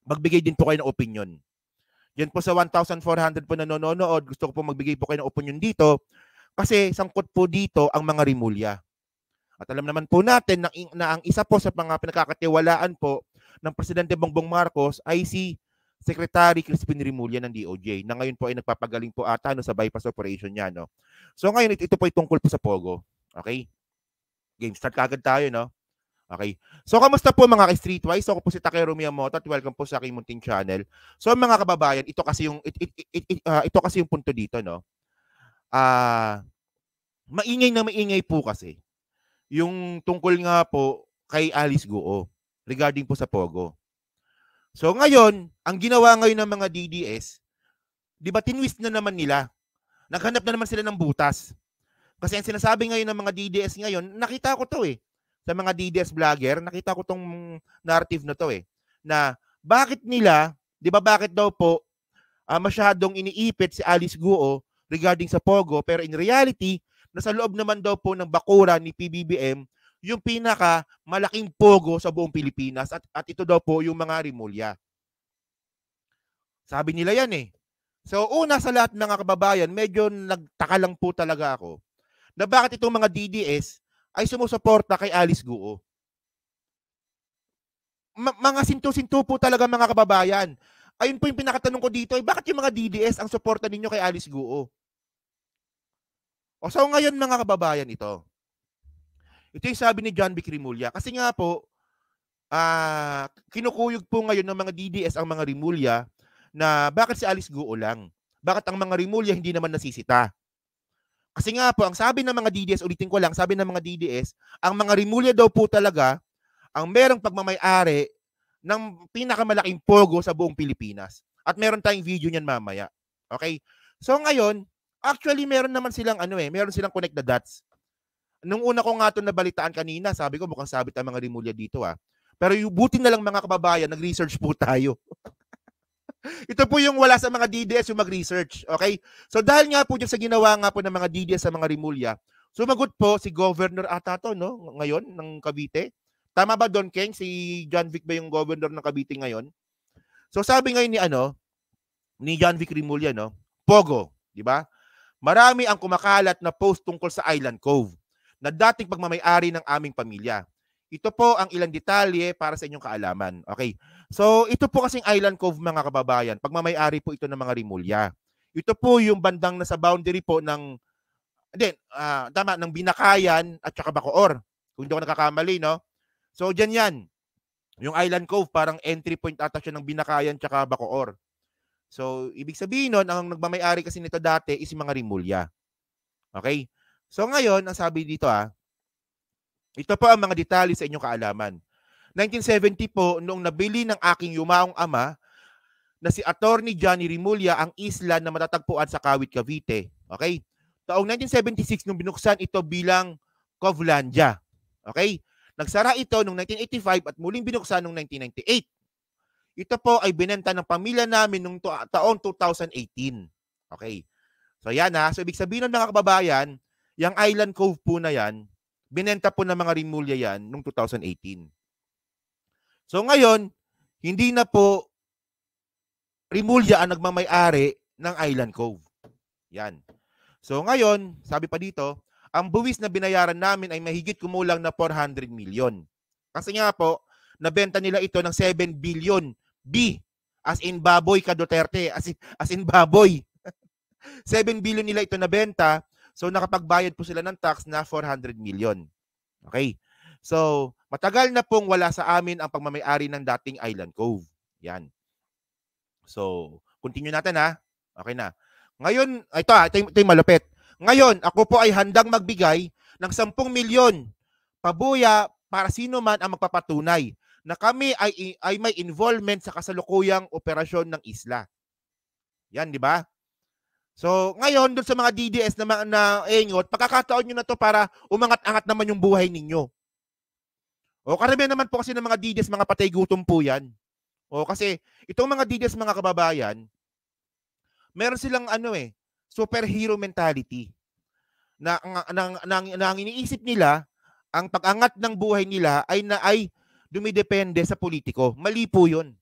magbigay din po kayo ng opinion. Yan po sa 1,400 po nanonood, gusto ko po magbigay po kayo ng opinion dito kasi sangkot po dito ang mga Rimulya. At alam naman po natin na ang isa po sa mga pinagkakatiwalaan po ng Presidente Bongbong Marcos ay si Secretary Crispin Rimulya ng DOJ na ngayon po ay nagpapagaling po ata sa bypass operation niya. No? So ngayon, ito po ay tungkol po sa Pogo. Okay? Game start kagad tayo, no? Okay. So, kamusta po mga ka-Streetwise? So, ako po si Takero Miyamoto at welcome po sa aking munting channel. So, mga kababayan, ito kasi yung punto dito, no? Maingay po kasi yung tungkol nga po kay Alice Guo regarding po sa Pogo. So, ngayon, ang ginawa ngayon ng mga DDS, di ba tinwist na naman nila? Naghanap na naman sila ng butas. Kasi ang sinasabi ngayon ng mga DDS ngayon, nakita ko to sa mga DDS vlogger, nakita ko tong narrative na to na bakit nila, di ba bakit daw po masyadong iniipit si Alice Guo regarding sa Pogo, pero in reality, nasa loob naman daw po ng bakuran ni PBBM yung pinaka malaking Pogo sa buong Pilipinas at ito daw po yung mga Rimulya. Sabi nila yan So una sa lahat mga kababayan, medyo nagtaka lang po talaga ako na bakit itong mga DDS ay sumusuporta kay Alice Guo. Mga sinto-sinto po talaga mga kababayan. Ayun po yung pinakatanong ko dito, bakit yung mga DDS ang suporta ninyo kay Alice Guo? So ngayon mga kababayan ito yung sabi ni John Vic Rimulya. Kasi nga po, kinukuyog po ngayon ng mga DDS ang mga Rimulya na bakit si Alice Guo lang? Bakit ang mga Rimulya hindi naman nasisita? Kasi nga po, ang sabi ng mga DDS, ulitin ko lang, sabi ng mga DDS, ang mga Rimulya daw po talaga ang merong pagmamay-ari ng pinakamalaking Pogo sa buong Pilipinas. At meron tayong video niyan mamaya. Okay? So ngayon, actually meron naman silang meron silang connect the dots. Nung una ko nga ito nabalitaan kanina, sabi ko mukhang sabit ang mga Rimulya dito Pero buti na lang mga kababayan, nag-research po tayo. Ito po yung wala sa mga DDS yung mag-research. Okay? So dahil nga po dyan sa ginawa nga po ng mga DDS sa mga Rimulya, sumagot po si Governor ata to, no? Ngayon, ng Cavite. Tama ba, Don Keng? Si John Vic ba yung governor ng Cavite ngayon? So sabi ngayon ni John Vic Rimulya, no? Pogo, di ba? Marami ang kumakalat na post tungkol sa Island Cove na dating pagmamay-ari ng aming pamilya. Ito po ang ilang detalye para sa inyong kaalaman. Okay. So, ito po kasing Island Cove mga kababayan. Pagmamay-ari po ito ng mga Rimulya. Ito po yung bandang nasa boundary po ng ng Binakayan at saka Bacoor. Kung hindi ako nakakamali, no? So, dyan yan. Yung Island Cove, parang entry point ata siya ng Binakayan at saka Bacoor. So, ibig sabihin nun, ang nagmamay-ari kasi nito dati is yung mga Rimulya. Okay? So, ngayon, ang sabi dito ito po ang mga detalye sa inyong kaalaman. 1970 po, noong nabili ng aking yumaong ama na si Attorney Johnny Rimulya ang isla na matatagpuan sa Kawit, Cavite. Okay? Taong 1976 nung binuksan ito bilang Covelandia. Okay? Nagsara ito noong 1985 at muling binuksan noong 1998. Ito po ay binenta ng pamilya namin noong taong 2018. Okay? So yan So ibig sabihin ng mga kababayan, yung Island Cove po na yan, binenta po ng mga Rimulya yan noong 2018. So ngayon, hindi na po Rimulya ang nagmamay-ari ng Island Cove. Yan. So ngayon, sabi pa dito, ang buwis na binayaran namin ay mahigit kumulang na 400 million. Kasi nga po, nabenta nila ito ng 7 billion B. As in baboy ka Duterte. As in baboy. 7 billion nila ito nabenta. So nakapagbayad po sila ng tax na 400 million. Okay. So, matagal na pong wala sa amin ang pagmamay-ari ng dating Island Cove. Yan. So, continue natin Okay na. Ngayon, ito yung malupit. Ngayon, ako po ay handang magbigay ng 10 milyon pabuya para sino man ang magpapatunay na kami ay may involvement sa kasalukuyang operasyon ng isla. Yan, di ba? So, ngayon, dun sa mga DDS na engot, pagkakataon nyo na to para umangat-angat naman yung buhay ninyo. Karamihan naman po kasi ng mga DDS, mga patay gutom po yan. Kasi itong mga DDS, mga kababayan, meron silang superhero mentality. Na ang iniisip nila, ang pag-angat ng buhay nila ay dumidepende sa politiko. Mali po yun.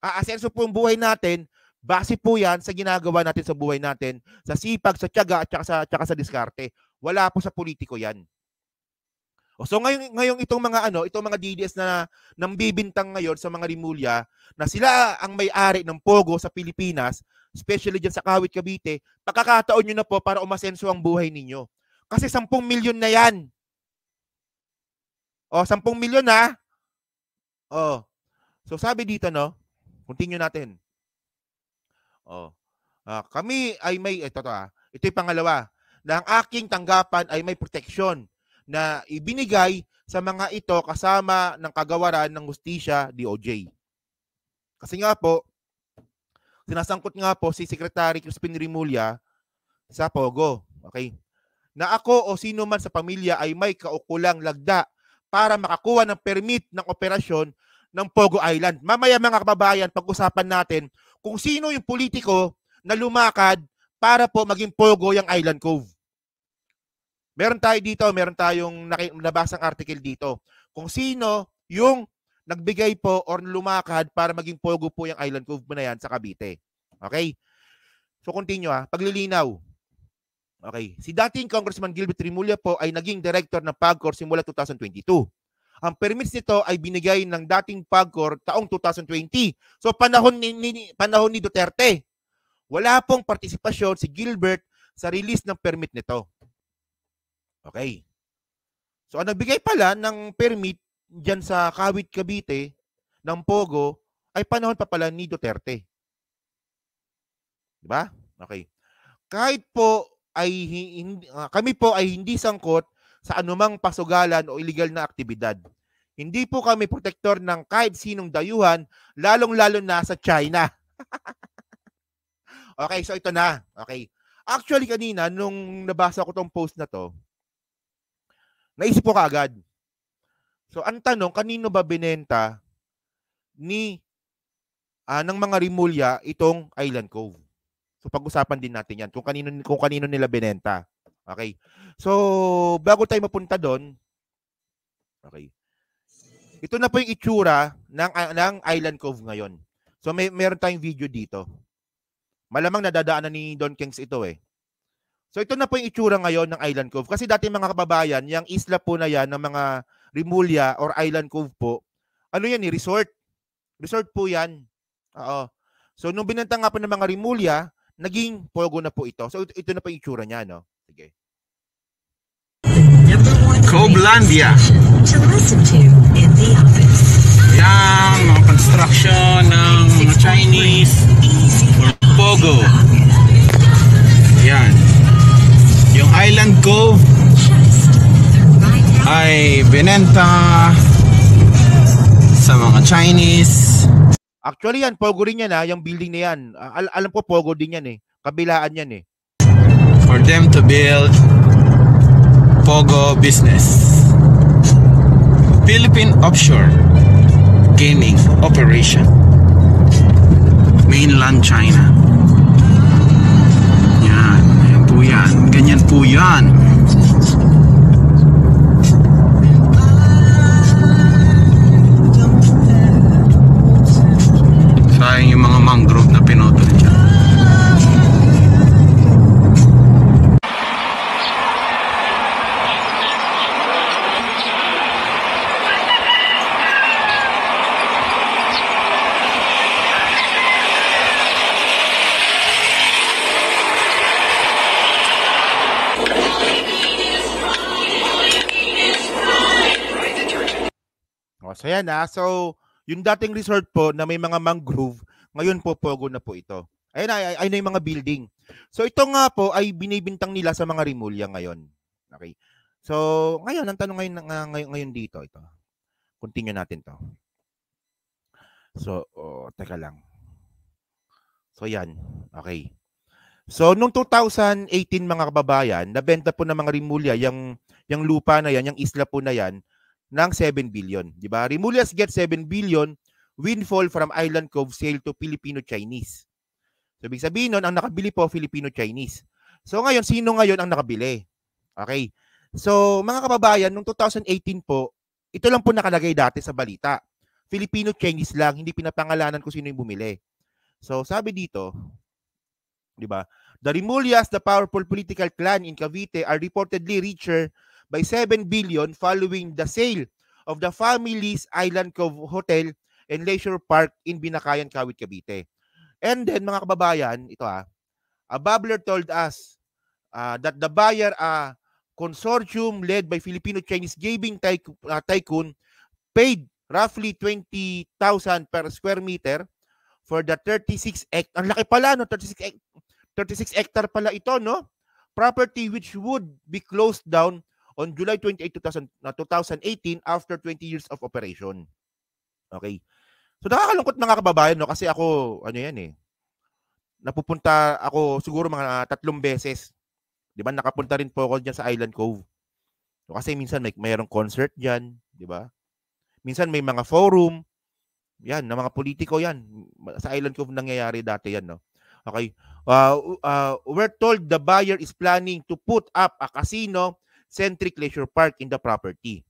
aasenso po ang buhay natin, base po yan sa ginagawa natin sa buhay natin, sa sipag, sa tiyaga, at saka sa diskarte. Wala po sa politiko yan. So ngayong itong mga DDS na nambibintang ngayon sa mga Rimulya na sila ang may-ari ng Pogo sa Pilipinas, especially dyan sa Kawit, Cavite, pagkakataon nyo na po para umasenso ang buhay ninyo. Kasi 10 milyon na yan. 10 milyon na. So sabi dito, no? Continue natin. Kami ay may, ito yung pangalawa, na ang aking tanggapan ay may proteksyon na ibinigay sa mga ito kasama ng kagawaran ng hustisya, DOJ. Kasi nga po, sinasangkot nga po si Secretary Crispin Rimulya sa Pogo. Okay? Na ako o sino man sa pamilya ay may kaukulang lagda para makakuha ng permit ng operasyon ng Pogo Island. Mamaya mga kababayan, pag-usapan natin kung sino yung politiko na lumakad para po maging Pogo yung Island Cove. Meron tayong nabasang article dito. Kung sino yung nagbigay po or lumakad para maging Pogo po yung Island Cove na yan sa Cavite. Okay? So continue paglilinaw. Okay. Si dating Congressman Gilbert Rimulya po ay naging director ng PAGCOR simula 2022. Ang permits nito ay binigay ng dating PAGCOR taong 2020. So panahon ni Duterte. Wala pong partisipasyon si Gilbert sa release ng permit nito. Okay. So ang nagbigay pala ng permit diyan sa Kawit, Cavite ng Pogo ay panahon pa pala ni Duterte. Diba? Okay. Kahit po ay kami po ay hindi sangkot sa anumang pasugalan o illegal na aktibidad. Hindi po kami protektor ng kahit sinong dayuhan, lalong-lalo na sa China. Okay, so ito na. Okay. Actually kanina nung nabasa ko tong post na to, naisip ko kaagad. So ang tanong, kanino ba binenta ng mga Rimulya itong Island Cove? So pag-usapan din natin 'yan kung kanino nila binenta. Okay. So bago tayo mapunta doon, okay. Ito na po yung itsura ng Island Cove ngayon. So meron tayong video dito. Malamang nadadaanan ni Don Kings ito eh. So ito na po yung itsura ngayon ng Island Cove. Kasi dati mga kababayan, yung isla po na yan ng mga Rimulya or Island Cove po, ano yan resort. Resort po yan. Oo. So nung binenta nga po ng mga Rimulya, naging Pogo na po ito. So ito na po yung itsura niya, no? Sige. Covelandia. Yan, mga construction ng mga Chinese Pogo. Yan. Yung Island Cove ay binenta sa mga Chinese. Actually yan, Pogo rin yan yung building na yan. Alam ko Pogo din yan Kabilaan yan For them to build Pogo business. Philippine Offshore Gaming Operation. Mainland China. Yan. Ayan po yan. Ganyan po yan. Sayang yung mga mangrove na pinutol dyan. So yan So yung dating resort po na may mga mangrove, ngayon po Pogo na po ito. Ayun na yung mga building. So ito nga po ay binibintang nila sa mga Rimulya ngayon. Okay. So ngayon ang tanong ngayon dito ito. Continue natin to. So teka lang. So yan. Okay. So nung 2018 mga kababayan, nabenta po ng mga Rimulya yung lupa na yan, yung isla po na yan ng 7 billion, di ba? Rimulya's get 7 billion windfall from Island Cove sale to Filipino-Chinese. So ibig sabihin nun, ang nakabili po Filipino-Chinese. So ngayon, sino ngayon ang nakabili? Okay. So mga kababayan, nung 2018 po, ito lang po nakalagay dati sa balita. Filipino-Chinese lang, hindi pinapangalanan kung sino yung bumili. So sabi dito, di ba? The Remulyas, the powerful political clan in Cavite, are reportedly richer by 7 billion following the sale of the family's Island Cove Hotel and Leisure Park in Binakayan, Kawit, Cavite. And then mga kababayan, ito a babbler told us that the buyer, consortium led by Filipino-Chinese gaming tycoon, paid roughly 20,000 per square meter for the 36 hectare. Ang laki pala, no? 36 hectare pala ito, no? Property which would be closed down on July 28, 2018 after 20 years of operation. Okay. So nakakalungkot mga kababayan, no? Kasi ako, ano yan eh, napupunta ako siguro mga 3 beses. Di ba? Nakapunta rin po ako dyan sa Island Cove. So, kasi minsan mayroong concert dyan, di ba? Minsan may mga forum, yan, na mga politiko yan. Sa Island Cove nangyayari dati yan, no? Okay. We're told the buyer is planning to put up a casino-centric leisure park in the property.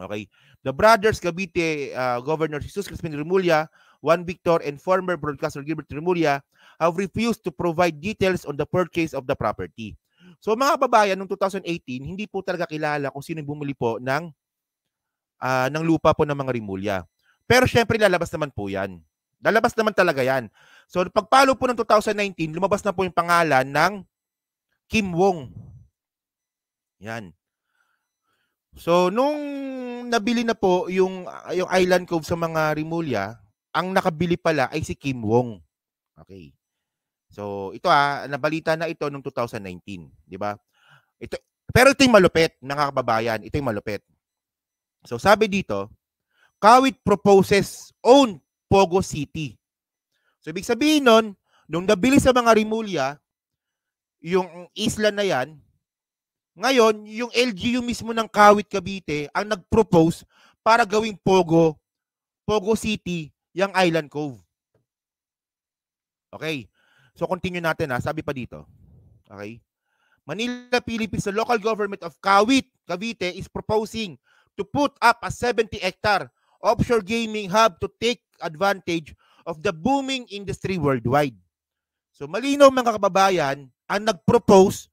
Okay. The brothers Cavite Governor Jesus Crispin Remulla, Juan Victor, and former broadcaster Gilbert Remulla have refused to provide details on the purchase of the property. So mga kababayan, noong 2018, hindi po talaga kilala kung sino bumili po ng lupa po ng mga Remulla. Pero syempre lalabas naman po yan. Lalabas naman talaga yan. So pagpalo po ng 2019, lumabas na po yung pangalan ng Kim Wong. Yan. So nung nabili na po yung Island Cove sa mga Remulla, ang nakabili pala ay si Kim Wong. Okay. So ito nabalita na ito noong 2019, di ba? Pero ito yung malupit, mga kababayan, ito yung malupit. So sabi dito, Kawit proposes own Pogo City. So ibig sabihin nun, nung nabili sa mga Remulla, yung isla na yan, ngayon, yung LGU mismo ng Kawit, Cavite, ang nag-propose para gawing Pogo City, yung Island Cove. Okay. So continue natin sabi pa dito. Okay. Manila, Philippines, the local government of Kawit, Cavite is proposing to put up a 70-hectare offshore gaming hub to take advantage of the booming industry worldwide. So malinaw mga kababayan, ang nag-propose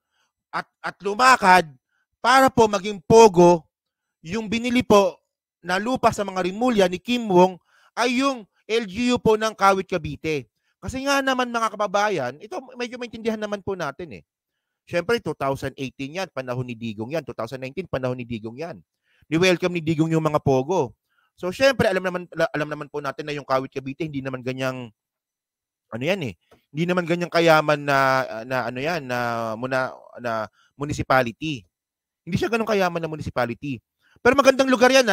at lumakad para po maging Pogo, yung binili po na lupa sa mga Remulla ni Kim Wong ay yung LGU po ng Kawit, Cavite. Kasi nga naman mga kababayan, ito medyo maintindihan naman po natin eh. Siyempre 2018 yan, panahon ni Digong yan. 2019, panahon ni Digong yan. Ni-welcome ni Digong yung mga Pogo. So syempre alam naman po natin na yung Kawit, Cavite hindi naman ganyang hindi naman ganyang kayaman na municipality. Hindi siya ganun kayaman na municipality. Pero magandang lugar yan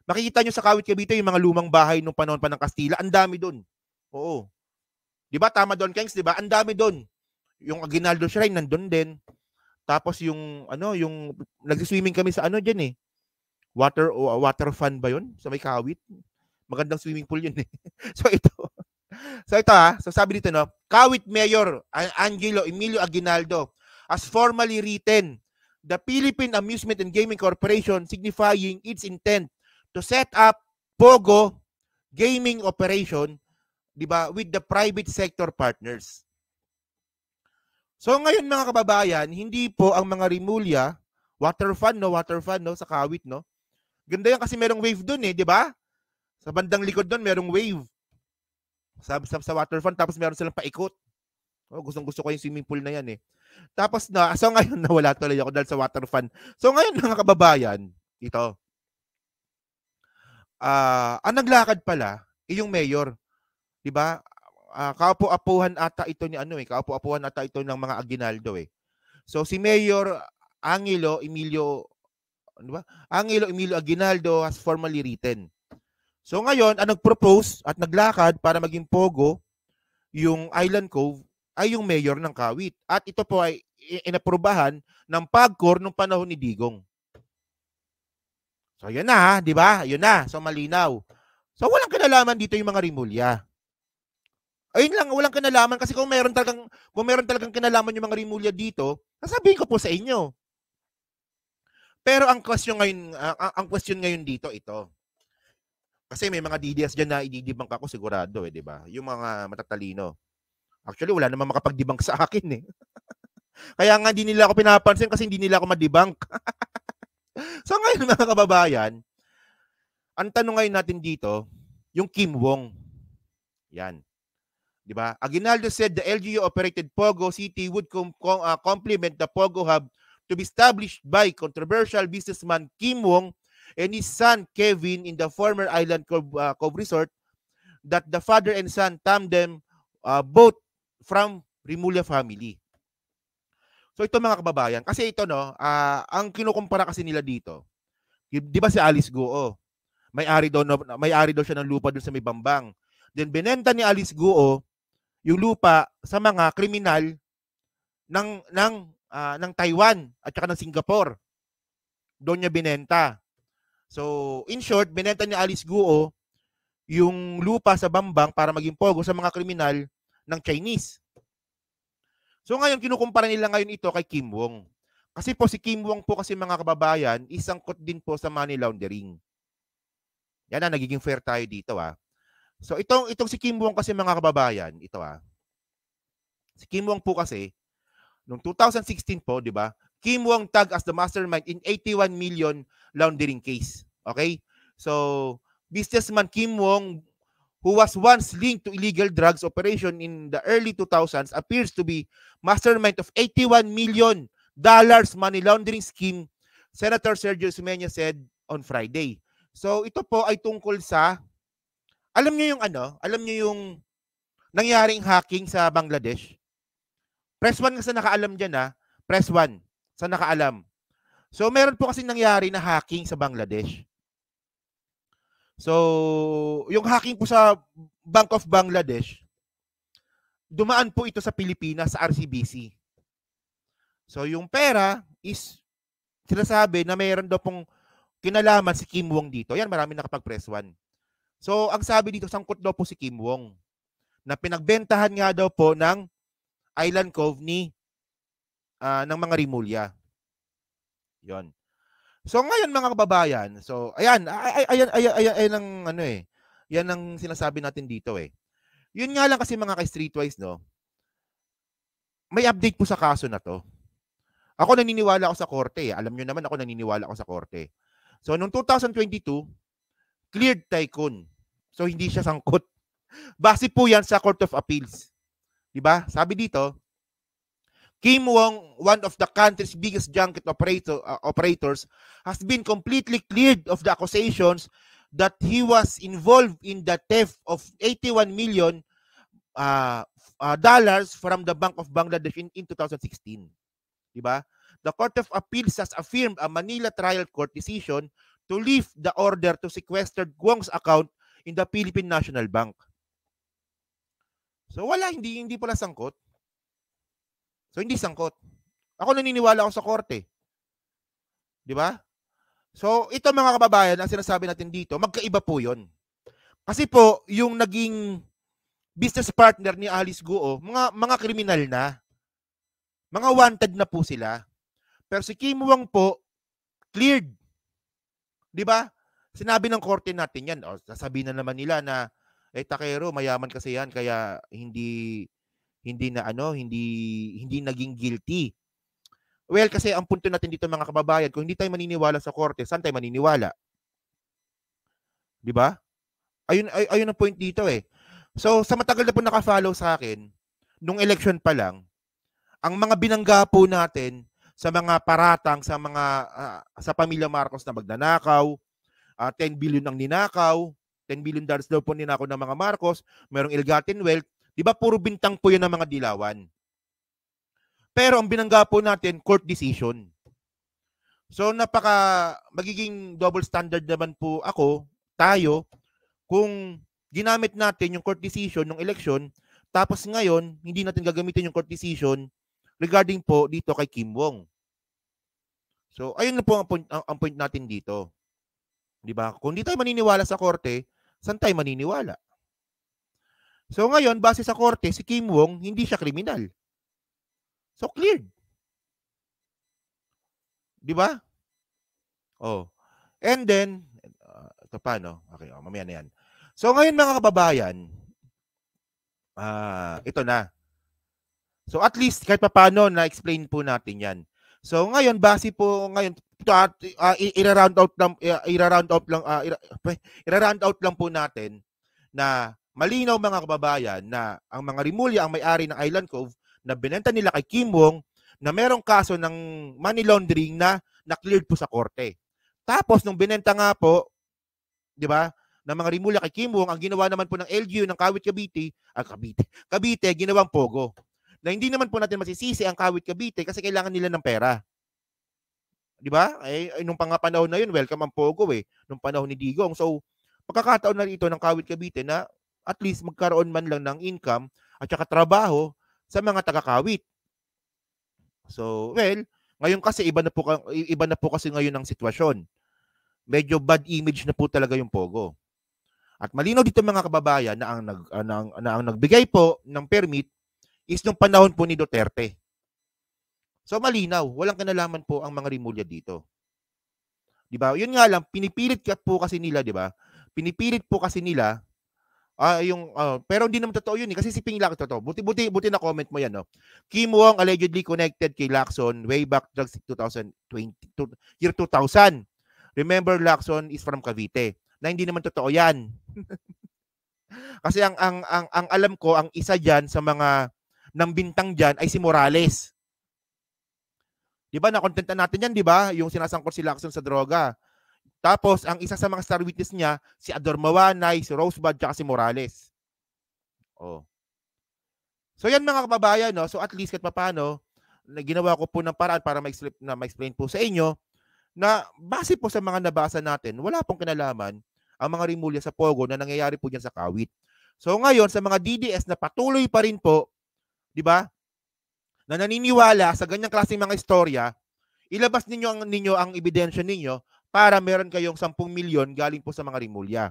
Makikita nyo sa Kawit, Cavite yung mga lumang bahay nung panahon pa ng Kastila, ang dami doon. Oo. 'Di ba tama doon, Kengs, 'di ba? Ang dami doon. Yung Aguinaldo Shrine nandun din. Tapos yung nagsi-swimming kami sa diyan eh. Water fun ba 'yun? Sa may Kawit. Magandang swimming pool 'yun eh. So ito So sabi dito Kawit Mayor Angelo Emilio Aguinaldo has formally written the Philippine Amusement and Gaming Corporation signifying its intent to set up Pogo gaming operation, 'di ba, with the private sector partners. So ngayon mga kababayan, hindi po ang mga Remulla water fun sa Kawit Ganda yan kasi merong wave doon eh, 'di ba? Sa bandang likod doon merong wave. Sa water fun tapos meron silang paikot. Gustong-gusto ko yung swimming pool na yan eh. Tapos so ngayon nawala tuloy ako dahil sa water fun. So ngayon mga kababayan, ito. Ang naglakad pala yung mayor, 'di ba? Kaupo-apuhan ata ito ni kaupo-apuhan ata ito ng mga Aguinaldo eh. So si Mayor Angelo Emilio Aguinaldo has formally written. So ngayon, ang nag-propose at naglakad para maging Pogo yung Island Cove ay yung mayor ng Kawit. At ito po ay inaprubahan ng PAGCOR nung panahon ni Digong. So yun na, di ba? Yun na. So malinaw. So walang kinalaman dito yung mga Remulla. Ayun lang, walang kinalaman kasi kung meron talagang kinalaman yung mga Remulla dito, sasabihin ko po sa inyo. Pero ang question ngayon dito ito. Kasi may mga DDS dyan na ididibang ako sigurado di ba? Yung mga matatalino. Actually, wala namang makapag-debunk sa akin eh. Kaya nga hindi nila ako pinapansin kasi hindi nila ako ma-debunk. So ngayon mga kababayan, ang tanong ngayon natin dito, yung Kim Wong. Yan. Di ba? Aguinaldo said the LGU-operated Pogo City would complement the Pogo Hub to be established by controversial businessman Kim Wong and his son Kevin in the former Island Cove Resort that the father and son tandem both from Rimulya family. So ito mga kababayan, kasi ito no, ang kinukumpara kasi nila dito, di ba si Alice Guo, may-ari daw siya ng lupa doon sa may Bambang. Then binenta ni Alice Guo yung lupa sa mga kriminal ng Taiwan at saka ng Singapore. Doon niya binenta. So, in short, binenta ni Alice Guo yung lupa sa Bambang para maging pogo sa mga kriminal ng Chinese. So, ngayon, kinukumpara nila ngayon ito kay Kim Wong. Kasi po si Kim Wong po kasi mga kababayan, isangkot din po sa money laundering. Yan na, nagiging fair tayo dito So, itong si Kim Wong kasi mga kababayan, ito Si Kim Wong po kasi, noong 2016 po, di ba? Kim Wong tagged as the mastermind in 81 million laundering case. Okay? So, businessman Kim Wong, who was once linked to illegal drugs operation in the early 2000s, appears to be mastermind of 81 million dollars money laundering scheme, Senator Sergio Sumeño said on Friday. So, ito po ay tungkol sa, alam niyo yung nangyaring hacking sa Bangladesh? Press 1 sa nakaalam dyan Press 1 sa nakaalam. So, meron po kasi nangyari na hacking sa Bangladesh. So, yung hacking po sa Bank of Bangladesh, dumaan po ito sa Pilipinas, sa RCBC. So, yung pera is, sinasabi na mayroon daw pong kinalaman si Kim Wong dito. Yan, marami nakapag-press 1. So, ang sabi dito, sangkot daw po si Kim Wong na pinagbentahan nga daw po ng Island Cove ng mga Rimulya. Yon. So ngayon mga kababayan, so ayan ang yan ang sinasabi natin dito Yun nga lang kasi mga ka-streetwise may update po sa kaso na to. Ako naniniwala ako sa korte Alam niyo naman ako naniniwala ako sa korte. So noong 2022, cleared tycoon. So hindi siya sangkot. Base po yan sa Court of Appeals. 'Di ba? Sabi dito, Kim Wong, one of the country's biggest junket operators, has been completely cleared of the accusations that he was involved in the theft of 81 million dollars from the Bank of Bangladesh in 2016. Diba? The Court of Appeals has affirmed a Manila trial court decision to lift the order to sequester Wong's account in the Philippine National Bank. So wala, hindi pala sangkot. So hindi sangkot. Ako naniniwala ako sa korte. 'Di ba? So ito mga kababayan, ang sinasabi natin dito, magkaiba po 'yon. Kasi po yung naging business partner ni Alice Guo, mga kriminal na. Mga wanted na po sila. Pero si Kim Wong po cleared. 'Di ba? Sinabi ng korte natin 'yan. O sasabihin na naman nila na Takero, mayaman kasi 'yan kaya hindi naging guilty. Well, kasi ang punto natin dito mga kababayan, kung hindi tayo maniniwala sa korte, saan tayo maniniwala? 'Di ba? Ayun ang point dito So, sa matagal na po naka-follow sa akin, nung election pa lang, ang mga binangga po natin sa mga paratang sa pamilya Marcos na magnanakaw, 10 billion ang ninakaw, $10 billion daw po ninakaw ng mga Marcos, merong ill-gotten wealth, 'di ba puro bintang po 'yan ng mga dilawan. Pero ang binangga po natin, court decision. So magiging double standard naman po tayo, kung ginamit natin yung court decision ng election, tapos ngayon, hindi natin gagamitin yung court decision regarding po dito kay Kim Wong. So, ayun na po ang point natin dito. 'Di ba? Kung hindi tayo maniniwala sa korte, saan tayo maniniwala? So ngayon, base sa korte, si Kim Wong, hindi siya kriminal. So cleared. 'Di ba? Oh. And then, Ito pa, no? Okay, mamaya na yan. So ngayon mga kababayan, ito na. So at least kahit paano na-explain po natin yan. So ngayon, base po ngayon, i-round out lang po natin na malinaw mga kababayan na ang mga Rimulya ang may-ari ng Island Cove na binenta nila kay Kim Wong na merong kaso ng money laundering na na-cleared po sa korte. Tapos nung binenta nga po, 'di ba, ng mga Rimulya kay Kim Wong, ang ginawa naman po ng LGU ng Kawit Cavite, ginawang pogo. Na hindi naman po natin masisisi ang Kawit Cavite kasi kailangan nila ng pera. 'Di ba? Nung panahon na 'yun, welcome ang pogo nung panahon ni Digong. So, pagkakataon na rito ng Kawit Cavite na at least magkaroon man lang ng income at saka trabaho sa mga taga-Kawit. So, well, ngayon kasi iba na po kasi ngayon ang sitwasyon. Medyo bad image na po talaga yung pogo. At malinaw dito mga kababayan na ang nagbigay po ng permit is nung panahon po ni Duterte. So malinaw, walang kinalaman po ang mga Rimulya dito. 'Di ba? Yun nga lang, pinipilit po kasi nila, 'di ba? Pinipilit po kasi nila pero hindi naman totoo yun kasi si Ping Lacson totoo. Buti na comment mo yan, no. Kim Wong allegedly connected kay Lacson way back 2020, year 2000. Remember, Lacson is from Cavite. Na hindi naman totoo yan. Kasi ang alam ko, ang isa diyan sa mga nang bintang diyan ay si Morales. 'Di ba, na-contenta natin yan, 'di ba? Yung sinasangkot si Lacson sa droga. Tapos, ang isa sa mga star witness niya, si Ador Mawanay, si Rosebud, at si Morales. Oh. So, yan mga kababayan, no? So, at least kahit paano, ginawa ko po ng paraan para ma-explain po sa inyo na base po sa mga nabasa natin, wala pong kinalaman ang mga Rimulya sa pogo na nangyayari po dyan sa Kawit. So, ngayon, sa mga DDS na patuloy pa rin po, di ba, na naniniwala sa ganyang klaseng mga istorya, ilabas ninyo ang ebidensya ninyo para meron kayong 10 milyon galing po sa mga Rimulya.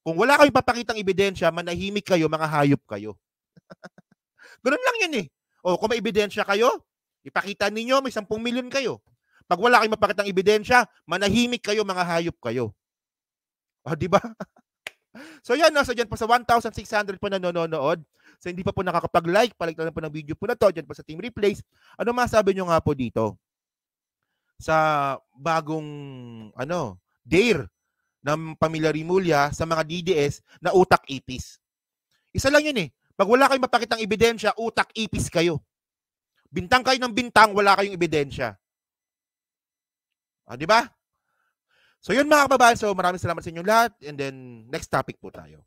Kung wala kayong papakitang ebidensya, manahimik kayo, mga hayop kayo. Ganun lang yan O, kung may ebidensya kayo, ipakita ninyo, may 10 milyon kayo. Pag wala kayong mapakitang ebidensya, manahimik kayo, mga hayop kayo. O, di ba? So yan, so dyan po sa 1,600 po nanonood. So hindi pa po nakakapag-like, like na po ng video po na to, dyan po sa Team Replays. Ano masabi nyo nga po dito? Sa bagong dare ng pamilya Rimulya sa mga DDS na utak ipis. Isa lang yun Pag wala kayong mapakitang ebidensya, utak ipis kayo. Bintang kayo ng bintang, wala kayong ebidensya. Di ba? So yun mga kababayan, so maraming salamat sa inyong lahat and then next topic po tayo.